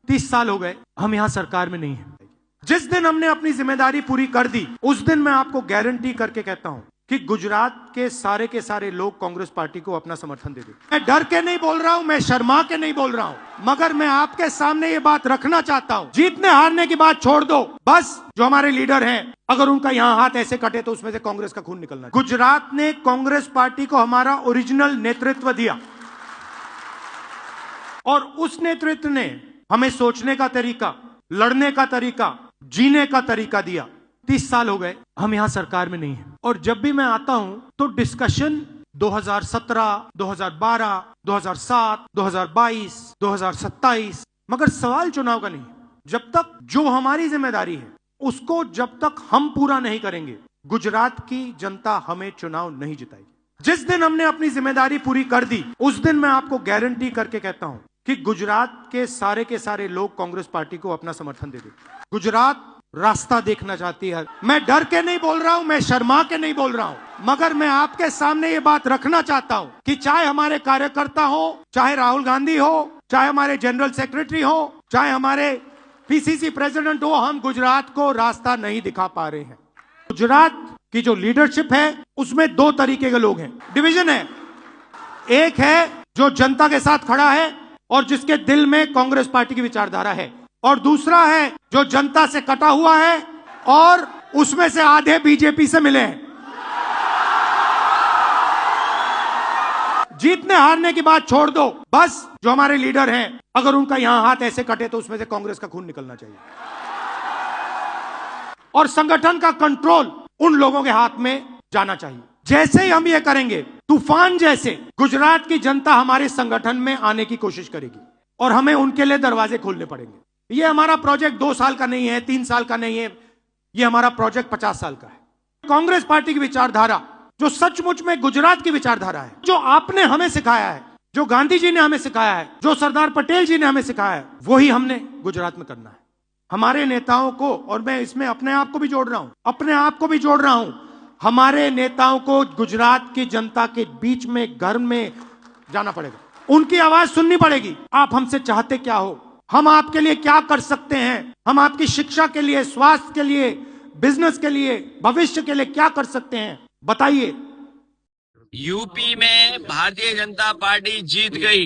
30 साल हो गए, हम यहां सरकार में नहीं है। जिस दिन हमने अपनी जिम्मेदारी पूरी कर दी, उस दिन मैं आपको गारंटी करके कहता हूं कि गुजरात के सारे लोग कांग्रेस पार्टी को अपना समर्थन दे देंगे। मैं डर के नहीं बोल रहा हूं, मैं शर्मा के नहीं बोल रहा हूं, मगर मैं आपके सामने ये बात रखना चाहता हूं। जीतने हारने की बात छोड़ दो, बस जो हमारे लीडर हैं, अगर उनका यहां हाथ ऐसे कटे तो उसमें से कांग्रेस का खून निकलना। गुजरात ने कांग्रेस पार्टी को हमारा ओरिजिनल नेतृत्व दिया और उस नेतृत्व ने हमें सोचने का तरीका, लड़ने का तरीका, जीने का तरीका दिया। 30 साल हो गए, हम यहां सरकार में नहीं है। और जब भी मैं आता हूं तो डिस्कशन 2017, 2012, 2007, 2022, 2027, मगर सवाल चुनाव का नहीं। जब तक जो हमारी जिम्मेदारी है उसको जब तक हम पूरा नहीं करेंगे, गुजरात की जनता हमें चुनाव नहीं जिताएगी। जिस दिन हमने अपनी जिम्मेदारी पूरी कर दी, उस दिन मैं आपको गारंटी करके कहता हूं कि गुजरात के सारे लोग कांग्रेस पार्टी को अपना समर्थन दे देंगे। गुजरात रास्ता देखना चाहती है। मैं डर के नहीं बोल रहा हूं, मैं शर्मा के नहीं बोल रहा हूं, मगर मैं आपके सामने ये बात रखना चाहता हूं कि चाहे हमारे कार्यकर्ता हो, चाहे राहुल गांधी हो, चाहे हमारे जनरल सेक्रेटरी हो, चाहे हमारे पीसीसी प्रेसिडेंट हो, हम गुजरात को रास्ता नहीं दिखा पा रहे हैं। गुजरात की जो लीडरशिप है उसमें दो तरीके के लोग हैं, डिवीजन है। एक है जो जनता के साथ खड़ा है और जिसके दिल में कांग्रेस पार्टी की विचारधारा है, और दूसरा है जो जनता से कटा हुआ है और उसमें से आधे बीजेपी से मिले हैं। जीतने हारने की बात छोड़ दो, बस जो हमारे लीडर हैं, अगर उनका यहां हाथ ऐसे कटे तो उसमें से कांग्रेस का खून निकलना चाहिए। और संगठन का कंट्रोल उन लोगों के हाथ में जाना चाहिए। जैसे ही हम ये करेंगे, तूफान जैसे गुजरात की जनता हमारे संगठन में आने की कोशिश करेगी और हमें उनके लिए दरवाजे खोलने पड़ेंगे। ये हमारा प्रोजेक्ट 2 साल का नहीं है, 3 साल का नहीं है, ये हमारा प्रोजेक्ट 50 साल का है। कांग्रेस पार्टी की विचारधारा जो सचमुच में गुजरात की विचारधारा है, जो आपने हमें सिखाया है, जो गांधी जी ने हमें सिखाया है, जो सरदार पटेल जी ने हमें सिखाया है, वही हमने गुजरात में करना है। हमारे नेताओं को, और मैं इसमें अपने आप को भी जोड़ रहा हूं, हमारे नेताओं को गुजरात की जनता के बीच में, घर में जाना पड़ेगा, उनकी आवाज सुननी पड़ेगी। आप हमसे चाहते क्या हो, हम आपके लिए क्या कर सकते हैं, हम आपकी शिक्षा के लिए, स्वास्थ्य के लिए, बिजनेस के लिए, भविष्य के लिए क्या कर सकते हैं, बताइए। यूपी में भारतीय जनता पार्टी जीत गई।